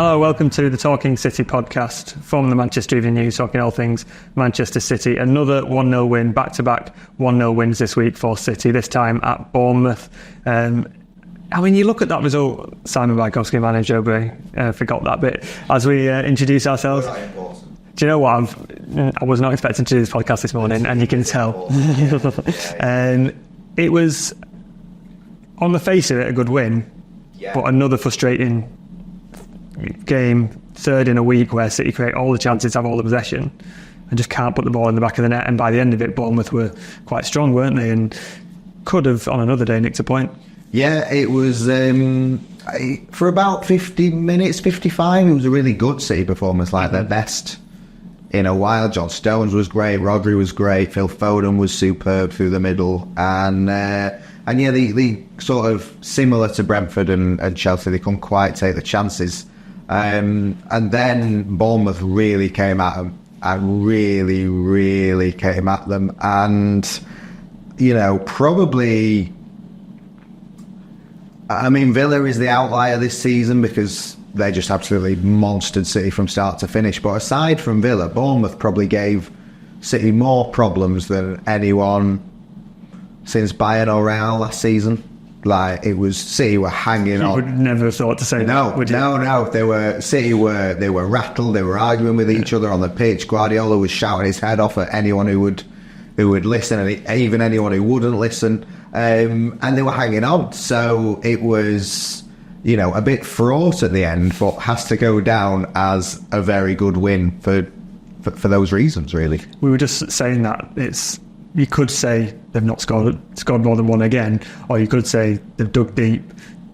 Hello, welcome to the Talking City podcast from the Manchester Evening News, talking all things Manchester City. Another 1-0 win, back-to-back 1-0 wins this week for City, this time at Bournemouth. You look at that result, Simon Bajkowski and manager Joe Bray, forgot that bit, as we introduce ourselves. Do you know what? I was not expecting to do this podcast this morning, and you can tell. It was, on the face of it, a good win, but another frustrating game, third in a week where City create all the chances, have all the possession, and just can't put the ball in the back of the net. And by the end of it, Bournemouth were quite strong, weren't they? And could have, on another day, nicked a point. Yeah, it was, for about 50 minutes, 55, it was a really good City performance, like their best in a while. John Stones was great, Rodri was great, Phil Foden was superb through the middle, and they sort of, similar to Brentford and Chelsea, they couldn't quite take the chances. And then Bournemouth really came at them, and really came at them. And, probably, Villa is the outlier this season because they just absolutely monstered City from start to finish. But aside from Villa, Bournemouth probably gave City more problems than anyone since Bayern or Real last season. Like, it was, City were hanging on. You would never have thought to say that, would you? No. City were rattled. They were arguing with each other on the pitch. Guardiola was shouting his head off at anyone who would listen, and even anyone who wouldn't listen. And they were hanging on. So it was, a bit fraught at the end, but has to go down as a very good win for those reasons, really. We were just saying that you could say they've not scored more than one again, or you could say they've dug deep,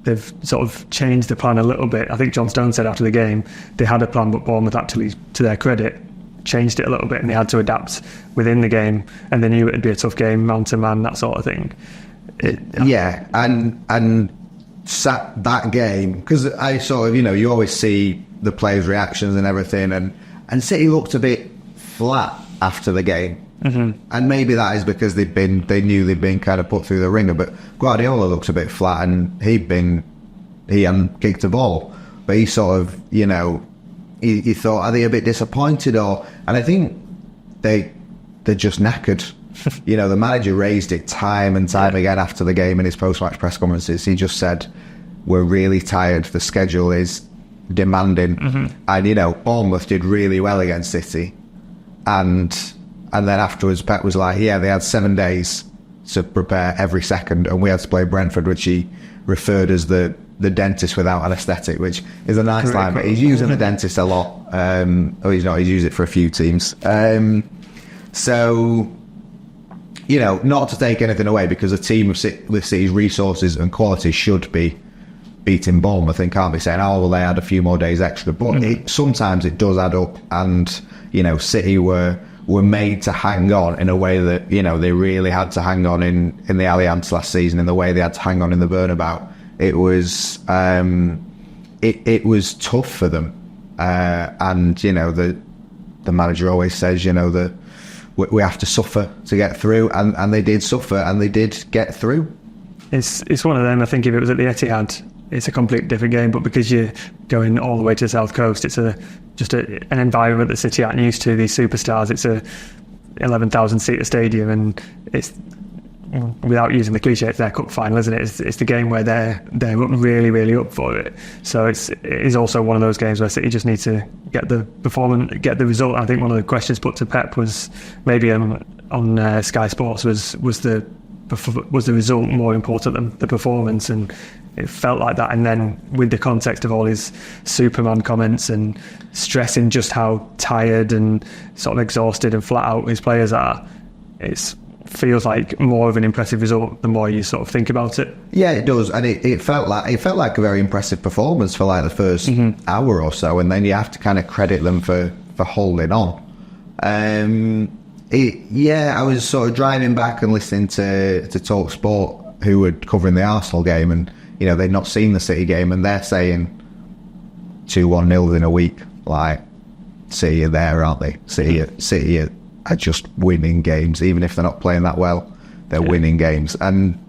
they've sort of changed the plan a little bit. I think John Stone said after the game they had a plan, but Bournemouth actually, to their credit, changed it a little bit, and they had to adapt within the game, and they knew it'd be a tough game, man to man, that sort of thing. And sat that game, because I sort of, you always see the players' reactions and everything, and City looked a bit flat after the game. Mm-hmm. And maybe that is because they knew they'd been kind of put through the ringer. But Guardiola looked a bit flat, and he hadn't kicked a ball. But he sort of, he thought, are they a bit disappointed? And I think they're just knackered. The manager raised it time and time again after the game in his post-match press conferences. He just said, we're really tired. The schedule is demanding. Mm-hmm. And, Bournemouth did really well against City. And then afterwards, Pep was like, they had 7 days to prepare every second, and we had to play Brentford, which he referred as the dentist without anaesthetic, which is a nice line, but he's using the dentist a lot. He's not, he's used it for a few teams. So, not to take anything away, because a team with City's resources and quality should be beating Bournemouth and can't be saying, they had a few more days extra. But sometimes it does add up, and, City were made to hang on in a way that, they really had to hang on in the Allianz last season, in the way they had to hang on in the Bernabeu. It was it was tough for them. And, the manager always says, that we have to suffer to get through, and they did suffer, and they did get through. It's one of them. I think if it was at the Etihad, it's a completely different game, but because you're going all the way to the South Coast, it's just an environment that City aren't used to. These superstars, it's a 11,000 seater stadium, and it's, without using the cliche, it's their cup final, isn't it? It's the game where they're really up for it. So it is also one of those games where City just need to get the performance, get the result. I think one of the questions put to Pep was maybe on Sky Sports was the result more important than the performance, and it felt like that. And then with the context of all his Superman comments and stressing just how tired and sort of exhausted and flat out his players are, it feels like more of an impressive result the more you sort of think about it. Yeah, it does, and it felt like a very impressive performance for like the first hour or so, and then you have to kind of credit them for holding on. I was sort of driving back and listening to Talk Sport, who were covering the Arsenal game, and they'd not seen the City game, and they're saying 2-1-0 in a week. Like, City are there, aren't they? City are just winning games, even if they're not playing that well. They're winning games, and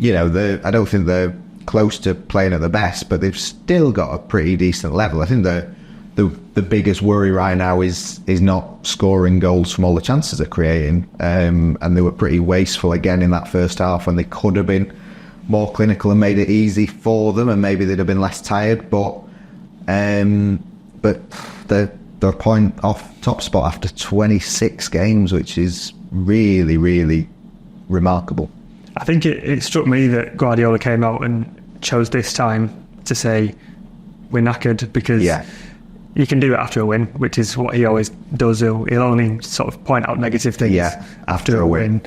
I don't think they're close to playing at the best, but they've still got a pretty decent level. I think the biggest worry right now is not scoring goals from all the chances they're creating, and they were pretty wasteful again in that first half when they could have been more clinical and made it easy for them, and maybe they'd have been less tired. But they're a point off top spot after 26 games, which is really, really remarkable. I think it struck me that Guardiola came out and chose this time to say we're knackered, because you can do it after a win, which is what he always does. He'll only sort of point out negative things after a win.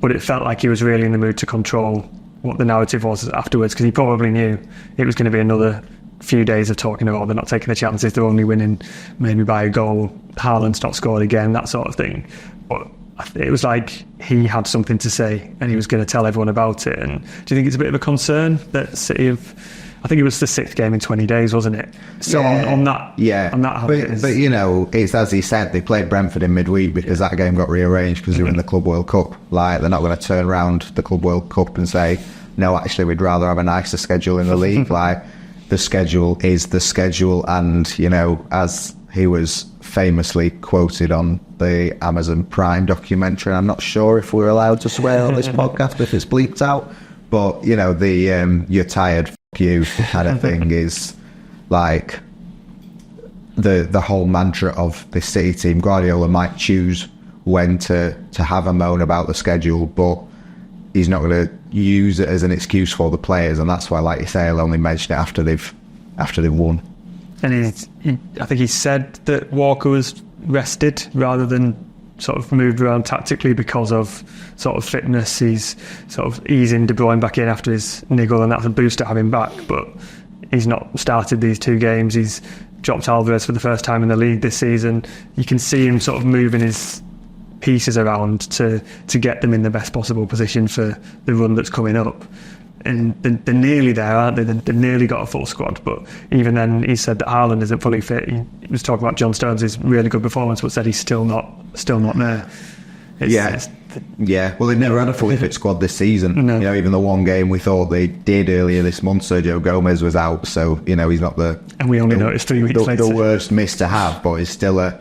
But it felt like he was really in the mood to control what the narrative was afterwards, because he probably knew it was going to be another few days of talking about they're not taking the chances, they're only winning maybe by a goal, Haaland's not scored again, that sort of thing. But it was like he had something to say and he was going to tell everyone about it. And do you think it's a bit of a concern that City have, I think it was the 6th game in 20 days, wasn't it? So on that but you know, it's as he said, they played Brentford in midweek because that game got rearranged because they were in the Club World Cup. Like, they're not going to turn around the Club World Cup and say, no, actually we'd rather have a nicer schedule in the league. Like, the schedule is the schedule, and you know, as he was famously quoted on the Amazon Prime documentary, I'm not sure if we're allowed to swear on this podcast if it's bleeped out, but you know, the you're tired, fuck you kind of thing is like the whole mantra of this City team. Guardiola might choose when to have a moan about the schedule, but he's not going to use it as an excuse for the players, and that's why, like you say, he'll only mention it after they've won. And I think he said that Walker was rested rather than sort of moved around tactically because of sort of fitness. He's sort of easing De Bruyne back in after his niggle, and that's a boost to have him back. But he's not started these 2 games. He's dropped Alvarez for the first time in the league this season. You can see him sort of moving his pieces around to get them in the best possible position for the run that's coming up. And they're nearly there, aren't they? They've nearly got a full squad, but even then he said that Haaland isn't fully fit. He was talking about John Stones' really good performance, but said he's still not there. Well, they've never had a fully fit squad this season. No. You know, even the one game we thought they did earlier this month, Sergio Gomez was out, so you know, he's not and we only noticed 3 weeks later. The worst miss to have, but it's still a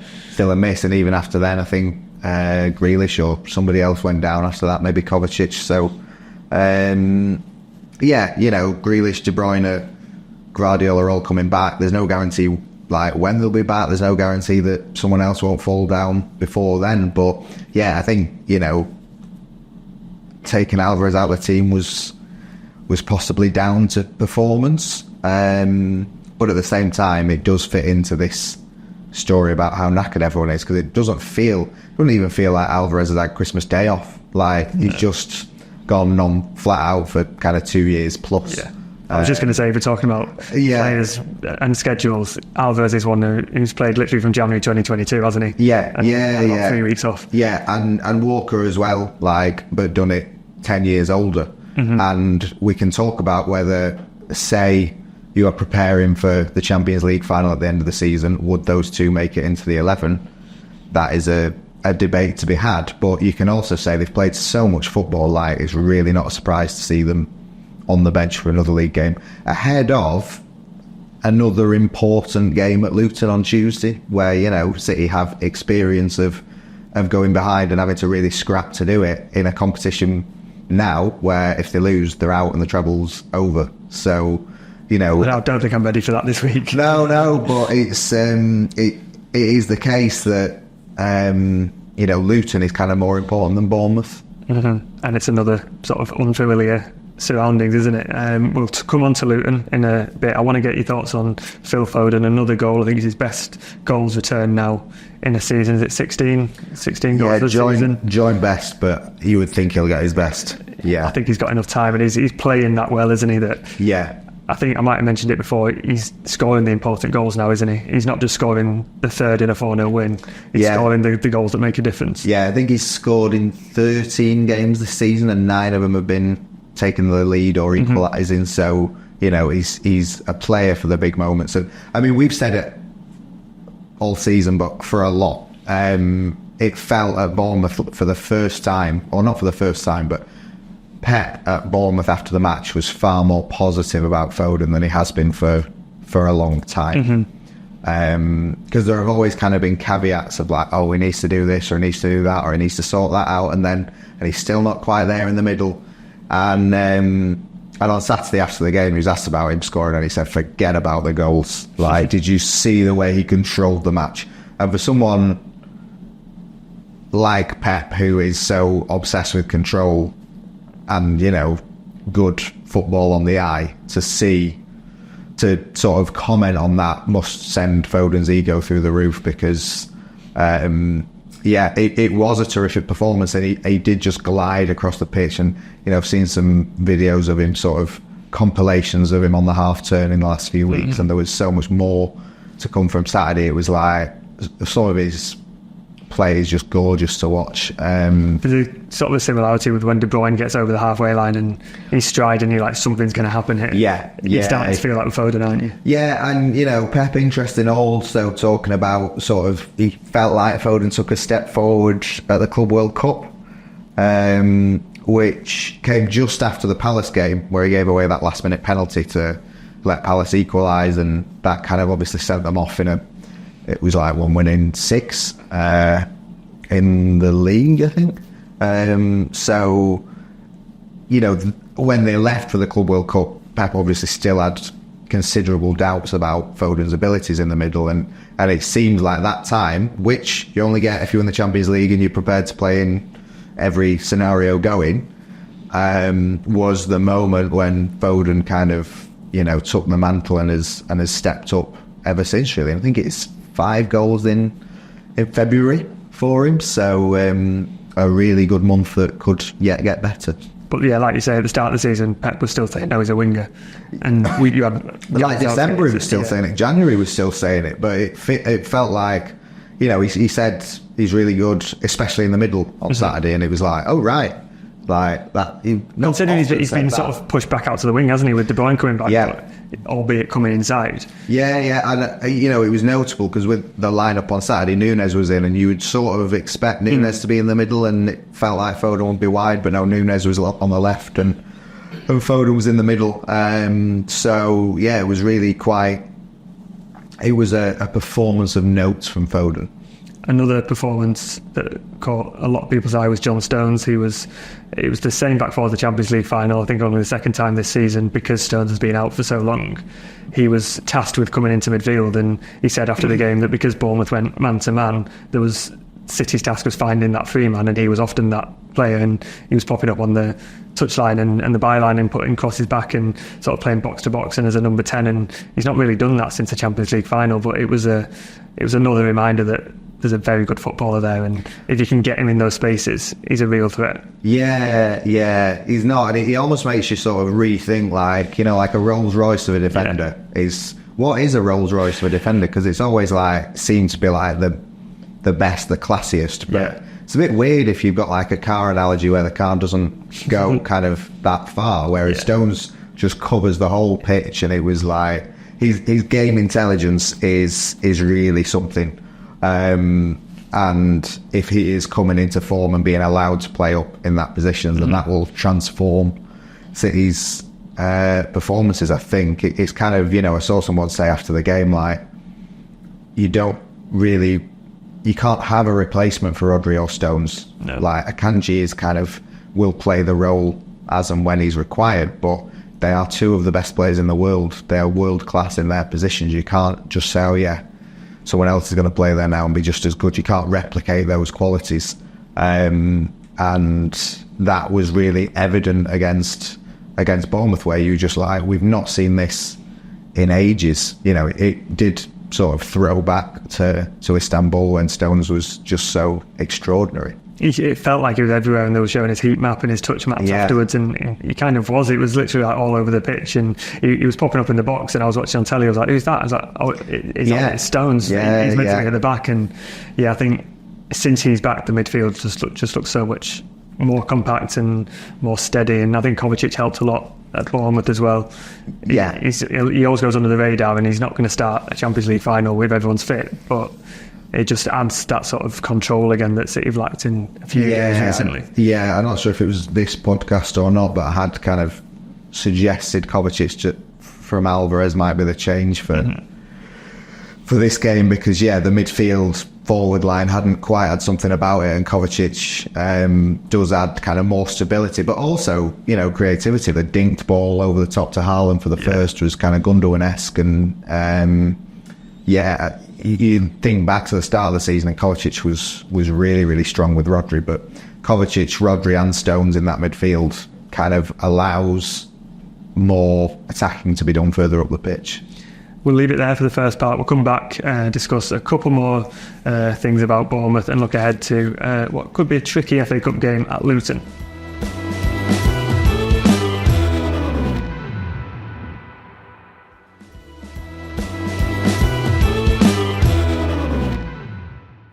miss. And even after then, I think Grealish or somebody else went down after that, maybe Kovacic. So you know, Grealish, De Bruyne, Guardiola are all coming back. There's no guarantee like when they'll be back. There's no guarantee that someone else won't fall down before then. But yeah, I think, you know, taking Alvarez out of the team was possibly down to performance. But at the same time, it does fit into this story about how knackered everyone is, because it doesn't even feel like Alvarez has had Christmas Day off. Like, he's just gone on flat out for kind of 2 years plus. Yeah. I was just going to say, if we're talking about players and schedules, Alvarez is one who's played literally from January 2022, hasn't he? Yeah. 3 weeks off. Yeah, and Walker as well, like, but done it 10 years older. And we can talk about whether, say, you are preparing for the Champions League final at the end of the season, would those two make it into the 11? That is a debate to be had, but you can also say they've played so much football, like, it's really not a surprise to see them on the bench for another league game ahead of another important game at Luton on Tuesday, where, you know, City have experience of going behind and having to really scrap to do it in a competition now where if they lose, they're out and the treble's over. So, you know, I don't think I'm ready for that this week. No, but it's it is the case that you know, Luton is kind of more important than Bournemouth. And it's another sort of unfamiliar surroundings, isn't it? We'll come on to Luton in a bit. I want to get your thoughts on Phil Foden. Another goal. I think it's his best goals return now in a season. Is it 16 goals this season? Joint best, but you would think he'll get his best. Yeah, I think he's got enough time, and he's playing that well, isn't he? I think I might have mentioned it before, he's scoring the important goals now, isn't he? He's not just scoring the third in a 4-0 win. He's scoring the goals that make a difference. Yeah, I think he's scored in 13 games this season, and 9 of them have been taking the lead or equalising. So, you know, he's a player for the big moments. And I mean, we've said it all season, but for a lot, it felt at Bournemouth for the first time, or not for the first time, but Pep at Bournemouth after the match was far more positive about Foden than he has been for a long time. Because there have always kind of been caveats of like, oh, he needs to do this or he needs to do that or he needs to sort that out, and he's still not quite there in the middle. And on Saturday after the game, he was asked about him scoring, and he said, forget about the goals. Like, did you see the way he controlled the match? And for someone like Pep, who is so obsessed with control and, you know, good football on the eye, to sort of comment on that must send Foden's ego through the roof, because it was a terrific performance, and he did just glide across the pitch. And, you know, I've seen some videos of him, sort of compilations of him on the half turn in the last few weeks, and there was so much more to come from Saturday. It was like some of his play is just gorgeous to watch. There's sort of a similarity with when De Bruyne gets over the halfway line and he's striding, you're like, something's going to happen here. You're starting to feel like with Foden, aren't you? Yeah, and, you know, Pep, interesting also talking about sort of, he felt like Foden took a step forward at the Club World Cup, which came just after the Palace game, where he gave away that last minute penalty to let Palace equalise, and that kind of obviously sent them off it was like 1 win in 6 in the league, I think. So, you know, when they left for the Club World Cup, Pep obviously still had considerable doubts about Foden's abilities in the middle, and it seemed like that time, which you only get if you're in the Champions League and you're prepared to play in every scenario going, was the moment when Foden kind of, you know, took the mantle and has stepped up ever since, really. I think it's 5 goals in February for him, so a really good month that could yet get better. But yeah, like you say, at the start of the season, Pep was still saying, no, he's a winger. And you had... like December he was still saying it, January he was still saying it, but it felt like, you know, he said he's really good, especially in the middle on Saturday, and it was like, oh, right. Like that. Considering he's been sort of pushed back out to the wing, hasn't he, with De Bruyne coming back, albeit coming inside. And you know, it was notable because with the lineup on Saturday, Núñez was in, and you would sort of expect Núñez to be in the middle, and it felt like Foden would be wide, but no, Núñez was on the left, and Foden was in the middle. So yeah, it was really it was a performance of notes from Foden. Another performance that caught a lot of people's eye was John Stones. It was the same back for the Champions League final, I think only the second time this season, because Stones has been out for so long. He was tasked with coming into midfield, and he said after the game that because Bournemouth went man to man, City's task was finding that free man, and he was often that player, and he was popping up on the touchline and the byline and putting crosses back and sort of playing box to box and as a number 10, and he's not really done that since the Champions League final. But it was another reminder that there's a very good footballer there, and if you can get him in those spaces, he's a real threat. Yeah, he's not, and he almost makes you sort of rethink, like, you know, like a Rolls Royce of a defender is, what is a Rolls Royce of a defender? Because it's always like, seems to be like the best, the classiest, but it's a bit weird if you've got like a car analogy where the car doesn't go kind of that far, whereas Stones just covers the whole pitch, and it was like his game intelligence is really something. And if he is coming into form and being allowed to play up in that position, then that will transform City's performances. I think it's kind of, you know, I saw someone say after the game, like, you can't have a replacement for Rodri or Stones. No. Like, Akanji is kind of will play the role as and when he's required, but they are 2 of the best players in the world. They are world class in their positions. You can't just say, oh yeah, someone else is going to play there now and be just as good. You can't replicate those qualities. And that was really evident against Bournemouth, where you just like, we've not seen this in ages. You know, it did sort of throw back to Istanbul when Stones was just so extraordinary. It felt like he was everywhere, and they were showing his heat map and his touch maps afterwards, and he kind of was. It was literally like all over the pitch, and he was popping up in the box, and I was watching on telly. I was like, who's that? I was like, oh, it's Stones. He's meant to be at the back, and I think since he's back, the midfield just looks so much more compact and more steady, and I think Kovacic helped a lot at Bournemouth as well. He always goes under the radar, and he's not going to start a Champions League final with everyone's fit, but it just adds that sort of control again that City have lacked in a few games recently. Yeah, I'm not sure if it was this podcast or not, but I had kind of suggested Kovacic from Alvarez might be the change for this game, because the midfield forward line hadn't quite had something about it, and Kovacic does add kind of more stability, but also creativity. The dinked ball over the top to Haaland for the first was kind of Gundogan-esque, and you think back to the start of the season and Kovacic was really, really strong with Rodri, but Kovacic, Rodri and Stones in that midfield kind of allows more attacking to be done further up the pitch. We'll leave it there for the first part. We'll come back and discuss a couple more things about Bournemouth and look ahead to what could be a tricky FA Cup game at Luton.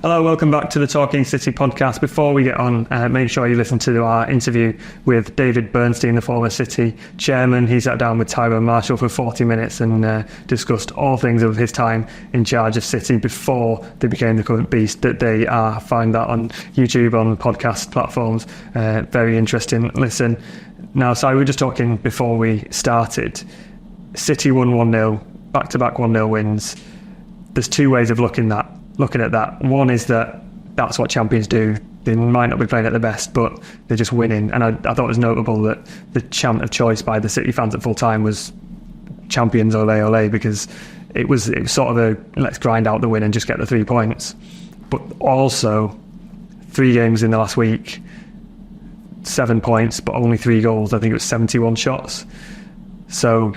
Hello, welcome back to the Talking City podcast. Before we get on, make sure you listen to our interview with David Bernstein, the former City chairman. He sat down with Tyrone Marshall for 40 minutes and discussed all things of his time in charge of City before they became the current beast that they are. Find that on YouTube, on podcast platforms. Very interesting listen. Now, sorry, we were just talking before we started. City won 1-0, back-to-back 1-0 wins. There's two ways of looking at that. One is that that's what champions do. They might not be playing at their best, but they're just winning. And I thought it was notable that the chant of choice by the City fans at full time was champions ole ole, because it was sort of a let's grind out the win and just get the 3 points. But also 3 games in the last week, 7 points, but only 3 goals. I think it was 71 shots. So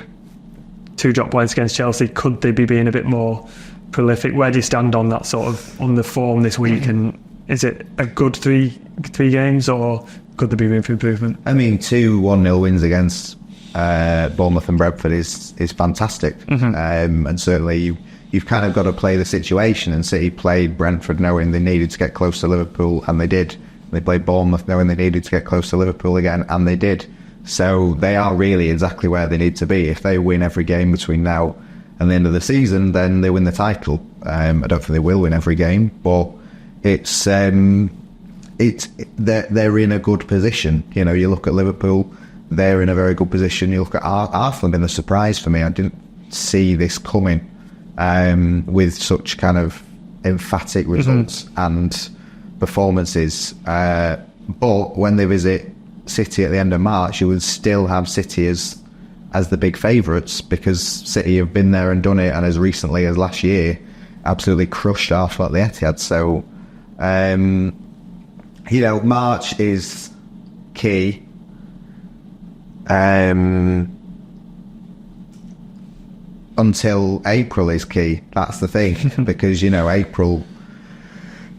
2 drop points against Chelsea. Could they be being a bit more prolific? Where do you stand on that sort of on the form this week, and is it a good three games, or could there be room for improvement? I mean, 2 1-0 wins against Bournemouth and Brentford is fantastic, and certainly you've kind of got to play the situation, and City played Brentford knowing they needed to get close to Liverpool, and they did. They played Bournemouth knowing they needed to get close to Liverpool again, and they did. So they are really exactly where they need to be. If they win every game between now and the end of the season, then they win the title. I don't think they will win every game, but they're in a good position. You look at Liverpool, they're in a very good position. You look at Arsenal, been the surprise for me. I didn't see this coming with such kind of emphatic results and performances. But when they visit City at the end of March, you would still have City as the big favourites, because City have been there and done it, and as recently as last year absolutely crushed Arsenal at the Etihad. So March is key, until April is key. That's the thing. Because April,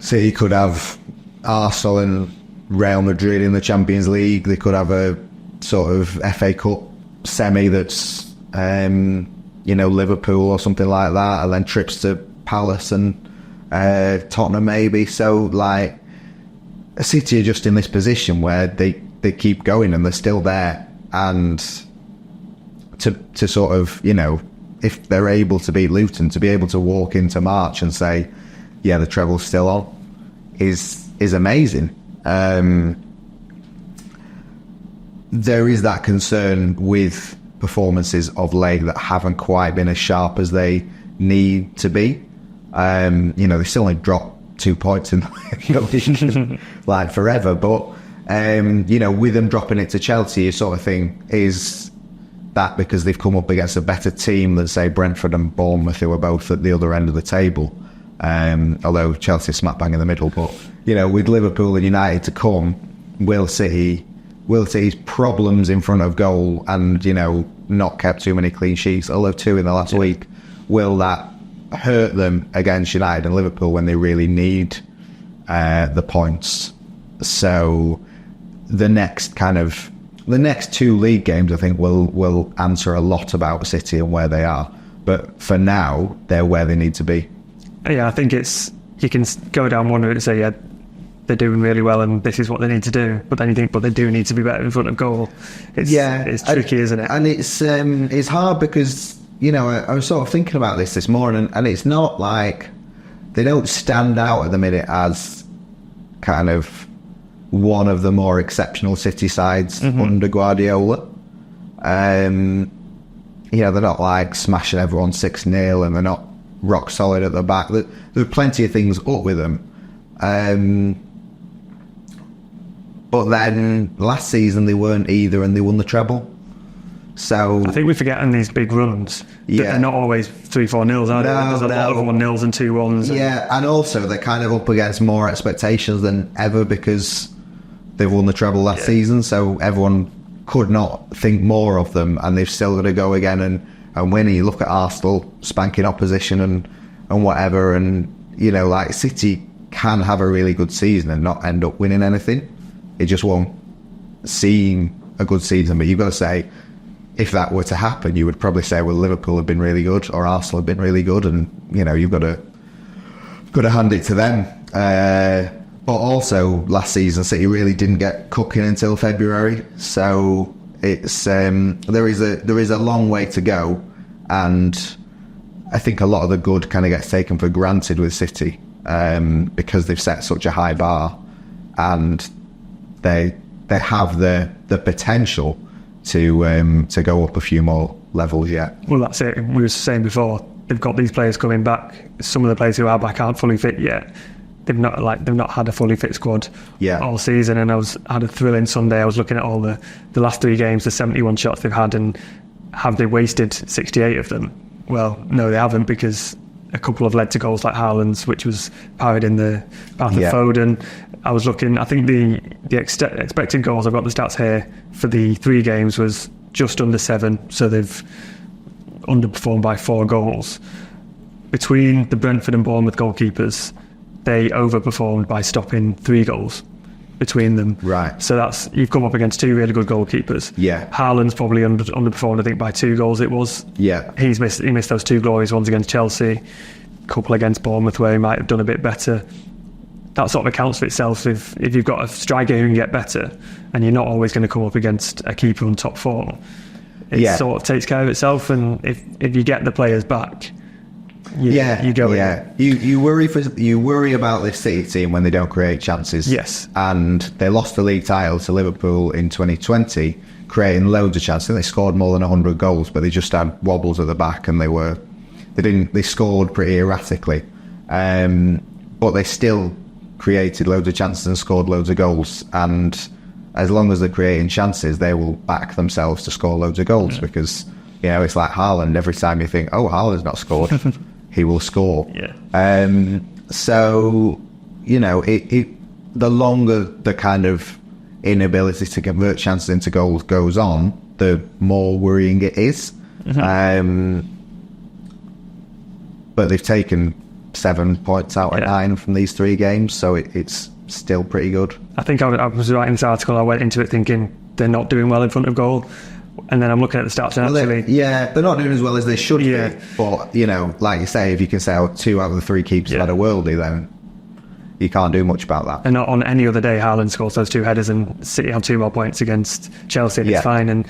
City could have Arsenal and Real Madrid in the Champions League. They could have a sort of FA Cup semi that's Liverpool or something like that, and then trips to Palace and Tottenham maybe. So City are just in this position where they keep going and they're still there, and to sort of if they're able to beat Luton, to be able to walk into March and say the treble's still on is amazing. There is that concern with performances of late that haven't quite been as sharp as they need to be. They still only dropped 2 points in the league, forever. But with them dropping it to Chelsea, you sort of think, is that because they've come up against a better team than, say, Brentford and Bournemouth, who are both at the other end of the table? Although Chelsea smack bang in the middle. But with Liverpool and United to come, will City's problems in front of goal and, not kept too many clean sheets, although 2 in the last week, will that hurt them against United and Liverpool when they really need the points? So the next 2 league games, I think, will answer a lot about City and where they are. But for now, they're where they need to be. Yeah, I think you can go down one route and say, they're doing really well and this is what they need to do, but then you think, but they do need to be better in front of goal. It's tricky, isn't it? And it's hard because I was sort of thinking about this morning, and it's not like they don't stand out at the minute as kind of one of the more exceptional City sides under Guardiola. They're not like smashing everyone 6-0 and they're not rock solid at the back. There are plenty of things up with them. But then last season they weren't either, and they won the treble. So I think we forget on these big runs that they're not always 3-4-0s, are they? There's a lot of 1-0s and 2-1s. Yeah, and also they're kind of up against more expectations than ever because they've won the treble last season, so everyone could not think more of them, and they've still got to go again and win. You look at Arsenal spanking opposition and whatever, and like City can have a really good season and not end up winning anything. It just won't seem a good season. But you've got to say, if that were to happen, you would probably say, well, Liverpool have been really good or Arsenal have been really good, and you've got to hand it to them. But also last season City really didn't get cooking until February, so it's there is a long way to go, and I think a lot of the good kind of gets taken for granted with City because they've set such a high bar, and they have the potential to go up a few more levels yet. Well, that's it. We were saying before, they've got these players coming back. Some of the players who are back aren't fully fit yet. They've not had a fully fit squad all season, and I had a thrilling Sunday. I was looking at all the last 3 games, the 71 shots they've had, and have they wasted 68 of them? Well, no, they haven't, because a couple have led to goals like Haaland's, which was parried in the path of Foden. I was looking, I think the expected goals, I've got the stats here, for the 3 games was just under 7, so they've underperformed by 4 goals. Between the Brentford and Bournemouth goalkeepers, they overperformed by stopping 3 goals between them. Right. So you've come up against 2 really good goalkeepers. Yeah. Haaland's probably underperformed, I think, by 2 goals it was. Yeah. He missed those 2 glorious ones against Chelsea, a couple against Bournemouth where he might have done a bit better. That sort of accounts for itself. If you've got a striker who can get better, and you're not always going to come up against a keeper on top form, it sort of takes care of itself. And if you get the players back, you go in. You worry about this City team when they don't create chances. Yes. And they lost the league title to Liverpool in 2020, creating loads of chances. I think they scored more than 100 goals, but they just had wobbles at the back, and they scored pretty erratically. But they still created loads of chances and scored loads of goals, and as long as they're creating chances, they will back themselves to score loads of goals, because it's like Haaland. Every time you think, oh, Haaland's not scored, he will score. So the longer the kind of inability to convert chances into goals goes on, the more worrying it is. But they've taken 7 points out of 9 from these 3 games, so it's still pretty good. I think I was writing this article, I went into it thinking they're not doing well in front of goal, and then I'm looking at the stats and they're not doing as well as they should be, but like you say, if you can say 2 out of the 3 keepers have had a worldie, then you can't do much about that. And on any other day, Haaland scores those 2 headers and City have 2 more points against Chelsea, and it's fine. And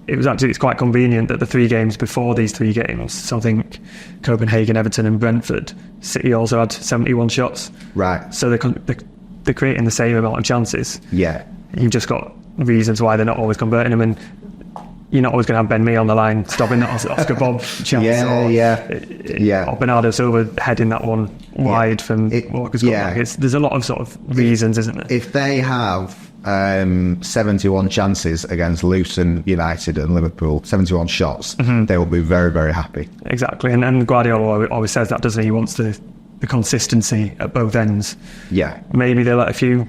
it's quite convenient that the 3 games before these 3 games, so I think Copenhagen, Everton and Brentford, City also had 71 shots. Right. So they're creating the same amount of chances. Yeah. You've just got reasons why they're not always converting them, and you're not always going to have Ben Mee on the line stopping that Oscar Bob chance. Or Bernardo Silva heading that one wide from Walker's cutback. There's a lot of sort of reasons, isn't there? If they have 71 chances against Luton, United and Liverpool, 71 shots, they will be very, very happy. Exactly, and Guardiola always says that, doesn't he? He wants the consistency at both ends. Yeah. Maybe they let a few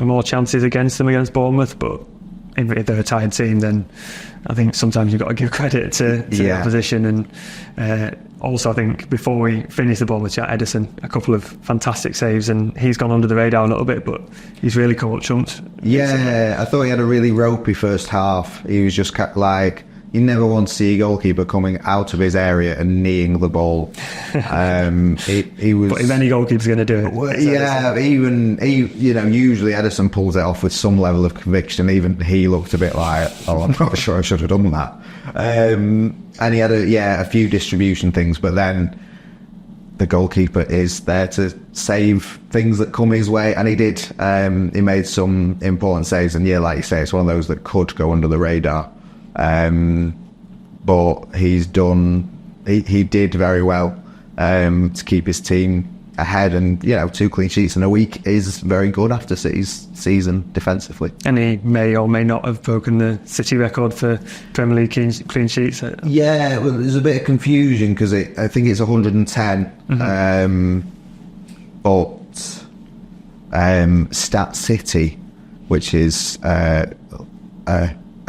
more chances against them against Bournemouth, but if they're a tired team, then I think sometimes you've got to give credit to the opposition. And also, I think before we finish the Bournemouth chat, Ederson, a couple of fantastic saves, and he's gone under the radar a little bit, but he's really come up trumps. Yeah, I thought he had a really ropey first half. He was just like, you never want to see a goalkeeper coming out of his area and kneeing the ball. He was. But if any goalkeeper's going to do it, usually Ederson pulls it off with some level of conviction. Even he looked a bit like, oh, I'm not sure I should have done that. And he had a few distribution things, but then the goalkeeper is there to save things that come his way, and he did. He made some important saves, and like you say, it's one of those that could go under the radar. But he's done. He did very well to keep his team ahead, and 2 clean sheets in a week is very good after City's season defensively. And he may or may not have broken the City record for Premier League clean sheets. Yeah, well, there's a bit of confusion because I think it's 110, but Stat City, which is a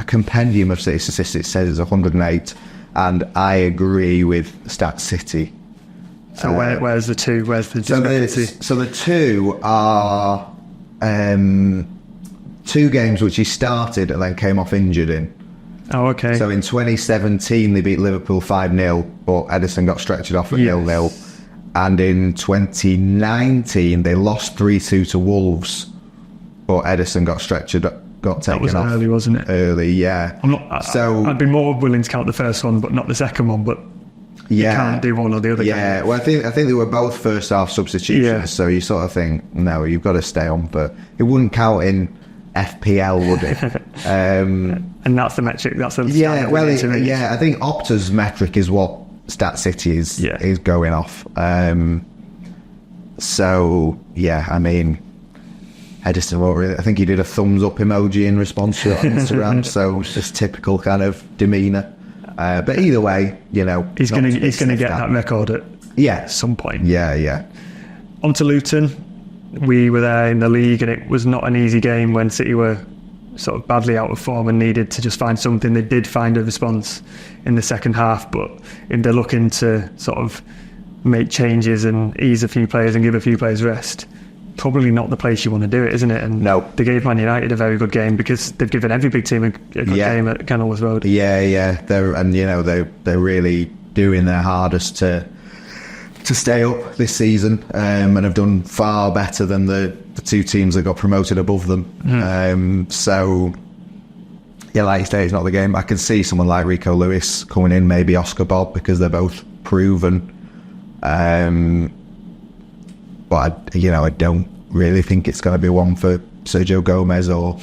compendium of City statistics, says it's 108, and I agree with Stat City. So where's the two? Where's the discrepancy? So the two are 2 games which he started and then came off injured in. Oh, okay. So in 2017 they beat Liverpool 5-0, but Ederson got stretchered off at 0-0. And in 2019 they lost 3-2 to Wolves, but Ederson got taken off. That was early, wasn't it? Early, yeah. I'd be more willing to count the first one, but not the second one. But you can't do one or the other. Yeah, well, I think they were both first half substitutions, so you sort of think, no, you've got to stay on, but it wouldn't count in FPL, would it? And that's the metric. That's the I think Opta's metric is what Stat City is going off. So yeah, I mean, Ederson won't really. I think he did a thumbs up emoji in response to it on Instagram, so it's just typical kind of demeanour. But either way, he's going to get that record at some point. Yeah. On to Luton. We were there in the league, and it was not an easy game when City were sort of badly out of form and needed to just find something. They did find a response in the second half, but if they're looking to sort of make changes and ease a few players and give a few players rest, probably not the place you want to do it, isn't it? And they gave Man United a very good game because they've given every big team a good game at Kenilworth Road. Yeah. They're really doing their hardest to stay up this season, and have done far better than the 2 teams that got promoted above them. So like you say, it's not the game. I can see someone like Rico Lewis coming in, maybe Oscar Bob, because they're both proven. But I don't really think it's going to be one for Sergio Gomez or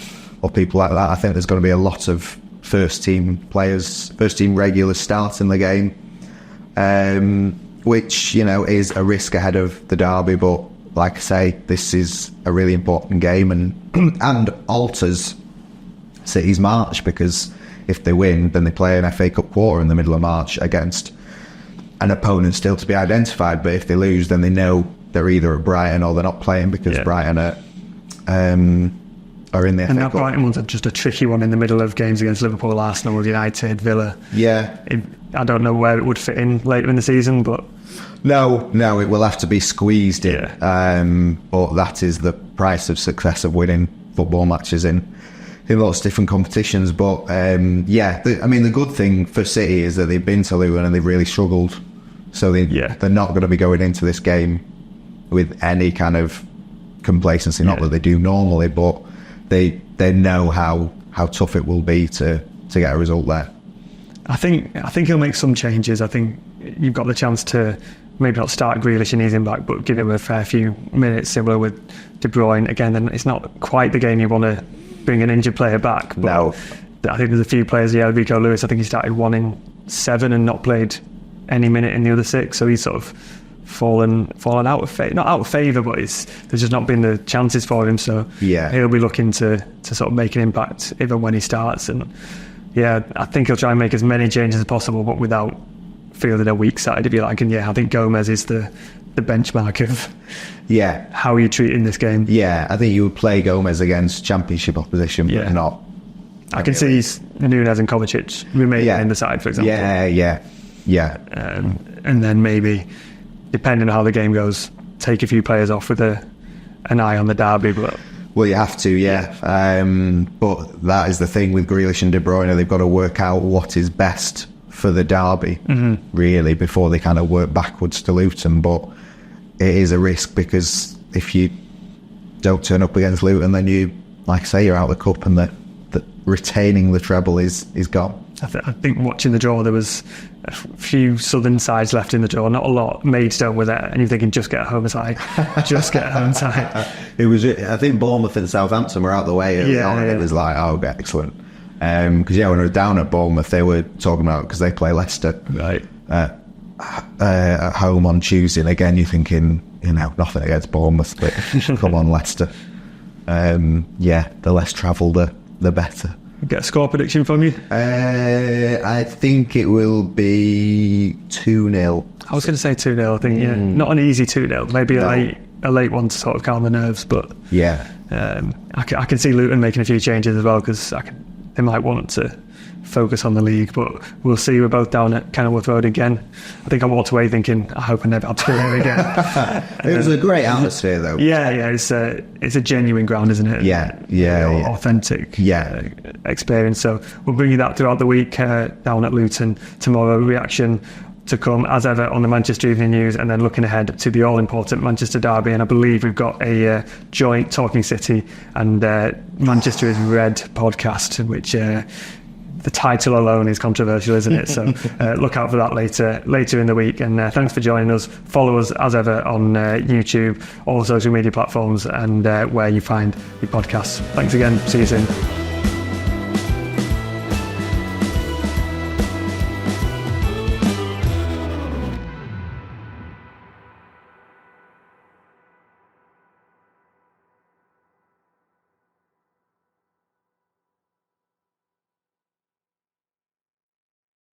people like that. I think there's going to be a lot of first team regulars starting the game, which is a risk ahead of the derby. But like I say, this is a really important game and alters City's march, because if they win, then they play an FA Cup quarter in the middle of March against an opponent still to be identified. But if they lose, then they know they're either at Brighton or they're not playing, because Brighton are in the FA Cup. And that Brighton one's just a tricky one in the middle of games against Liverpool, Arsenal, United, Villa. Yeah. I don't know where it would fit in later in the season, but... No, it will have to be squeezed in. But that is the price of success of winning football matches in lots of different competitions. But the good thing for City is that they've been to Luton and they've really struggled. So they're not going to be going into this game with any kind of complacency. Not that they do normally, but they know how tough it will be to get a result there. I think he'll make some changes. I think you've got the chance to maybe not start Grealish and ease him back, but give him a fair few minutes, similar with De Bruyne. Again, then it's not quite the game you want to bring an injured player back. But no. I think there's a few players. Rico Lewis, I think he started 1 in 7 and not played any minute in the other 6, so he's sort of fallen out of favour. Not out of favour, but there's just not been the chances for him. So he'll be looking to sort of make an impact even when he starts. And I think he'll try and make as many changes as possible, but without feeling a weak side, if you like. And I think Gomez is the benchmark of how you treat in this game. I think you would play Gomez against Championship opposition, but not. I can see Núñez and Kovacic remaining in the side, for example. And then maybe, depending on how the game goes, take a few players off with an eye on the derby. But well, you have to, but that is the thing with Grealish and De Bruyne. They've got to work out what is best for the derby, really, before they kind of work backwards to Luton. But it is a risk, because if you don't turn up against Luton, then you, like I say, you're out of the cup, and the retaining the treble is gone. I think watching the draw, there was a few southern sides left in the draw, not a lot. Maidstone were there, and you're thinking, just get a home side, just get a home side. It was, I think Bournemouth and Southampton were out the way. It was like, oh, excellent. Because when I was down at Bournemouth, they were talking about, because they play Leicester at home on Tuesday, and again you're thinking, nothing against Bournemouth, but come on, Leicester. The less travelled the better. Get a score prediction from you? I think it will be 2-0. I was going to say 2-0. I think not an easy 2-0, maybe a late one to sort of calm the nerves, but I can see Luton making a few changes as well, because they might want to focus on the league, but we'll see. We're both down at Kenilworth Road again. I think I walked away thinking, I hope I never have to go there again. It was a great atmosphere though. It's a genuine ground, isn't it? Authentic experience. So we'll bring you that throughout the week down at Luton tomorrow. Reaction to come as ever on the Manchester Evening News, and then looking ahead to the all-important Manchester derby. And I believe we've got a joint Talking City and Manchester is Red podcast, which the title alone is controversial, isn't it? So look out for that later in the week. And thanks for joining us. Follow us as ever on YouTube, all social media platforms, and where you find your podcasts. Thanks again. See you soon.